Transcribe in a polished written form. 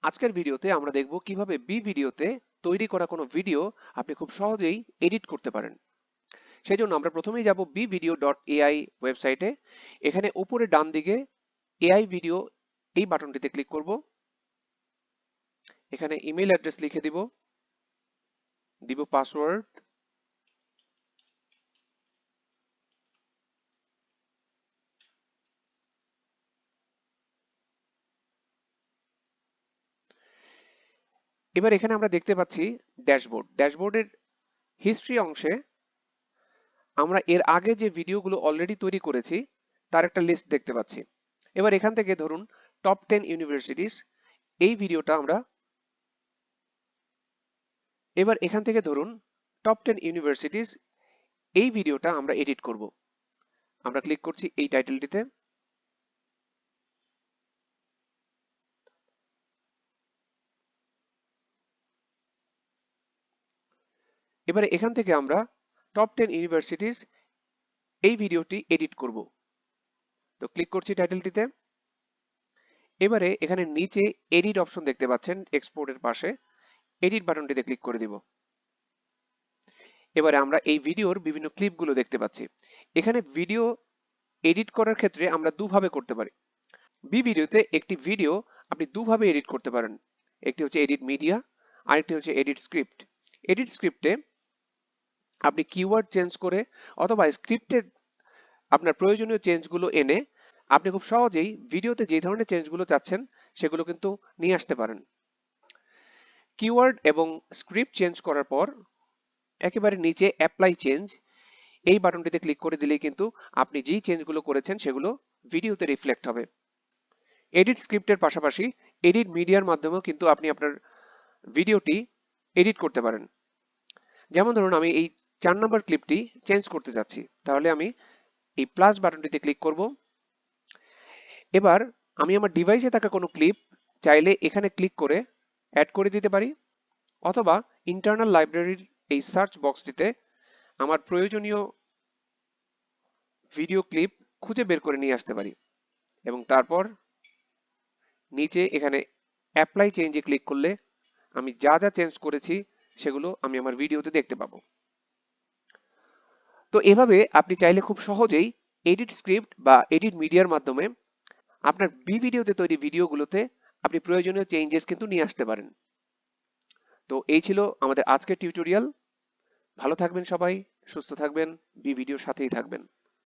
আজকের ভিডিওতে আমরা দেখব কিভাবে বি ভিডিওতে তৈরি করা কোনো ভিডিও আপনি খুব সহজেই এডিট করতে পারেন। সেই জন্য আমরা প্রথমেই যাব bvideo.ai ওয়েবসাইটে। এখানে উপরে ডান দিকে এআই ভিডিও এই বাটনটিতে ক্লিক করব। এখানে ইমেল অ্যাড্রেস লিখে দিব পাসওয়ার্ড। এবার এখানে আমরা দেখতে পাচ্ছি ড্যাশবোর্ডের হিস্ট্রি অংশে আমরা এর আগে যে ভিডিওগুলো অলরেডি তৈরি করেছি তার একটা লিস্ট দেখতে পাচ্ছি। এবার এখান থেকে ধরুন টপ 10 ইউনিভার্সিটিস এই ভিডিওটা আমরা এবার এখান থেকে ধরুন টপ 10 ইউনিভার্সিটিস এই ভিডিওটা আমরা এডিট করব। আমরা ক্লিক করছি এই টাইটেলটিতে। এবারে এখান থেকে আমরা টপ 10 ইউনিভার্সিটিস এই ভিডিওটি এডিট করব। তো ক্লিক করছি টাইটেলটিতে। এবারে এখানে নিচে এডিট অপশন দেখতে পাচ্ছেন এক্সপোর্টের পাশে, এডিট বাটনটিতে ক্লিক করে দিব। এবারে আমরা এই ভিডিওর বিভিন্ন ক্লিপগুলো দেখতে পাচ্ছি। এখানে ভিডিও এডিট করার ক্ষেত্রে আমরা দুভাবে করতে পারি। বি ভিডিওতে একটি ভিডিও আপনি দুভাবে এডিট করতে পারেন। একটি হচ্ছে এডিট মিডিয়া, আরেকটি হচ্ছে এডিট স্ক্রিপ্ট। এডিট স্ক্রিপ্টে আপনি কিওয়ার্ড চেঞ্জ করে অথবা স্ক্রিপ্টে আপনার প্রয়োজনীয় চেঞ্জগুলো এনে আপনি খুব সহজেই ভিডিওতে যে ধরনের চেঞ্জগুলো চাচ্ছেন সেগুলো কিন্তু নিয়ে আসতে পারেন। কিওয়ার্ড এবং স্ক্রিপ্ট চেঞ্জ করার পর একেবারে নিচে অ্যাপ্লাই চেঞ্জ এই বাটনটিতে ক্লিক করে দিলেই কিন্তু আপনি যেই চেঞ্জগুলো করেছেন সেগুলো ভিডিওতে রিফ্লেক্ট হবে। এডিট স্ক্রিপ্টের পাশাপাশি এডিট মিডিয়ার মাধ্যমেও কিন্তু আপনি আপনার ভিডিওটি এডিট করতে পারেন। যেমন ধরুন আমি এই 4 নম্বর ক্লিপটি চেঞ্জ করতে যাচ্ছি, তাহলে আমি এই প্লাস বাটনটিতে ক্লিক করব। এবার আমি আমার ডিভাইসে থাকা কোনো ক্লিপ চাইলে এখানে ক্লিক করে অ্যাড করে দিতে পারি, অথবা ইন্টারনাল লাইব্রেরির এই সার্চ বক্সটিতে আমার প্রয়োজনীয় ভিডিও ক্লিপ খুঁজে বের করে নিয়ে আসতে পারি এবং তারপর নিচে এখানে অ্যাপ্লাই চেঞ্জে ক্লিক করলে আমি যা যা চেঞ্জ করেছি সেগুলো আমি আমার ভিডিওতে দেখতে পাবো। তো এভাবে আপনি চাইলে খুব সহজেই এডিট স্ক্রিপ্ট বা এডিট মিডিয়ার মাধ্যমে আপনার বি ভিডিওতে তৈরি ভিডিওগুলোতে আপনি প্রয়োজনীয় চেঞ্জেস কিন্তু নিয়ে আসতে পারেন। তো এই ছিল আমাদের আজকের টিউটোরিয়াল। ভালো থাকবেন সবাই, সুস্থ থাকবেন, বি ভিডিওর সাথেই থাকবেন।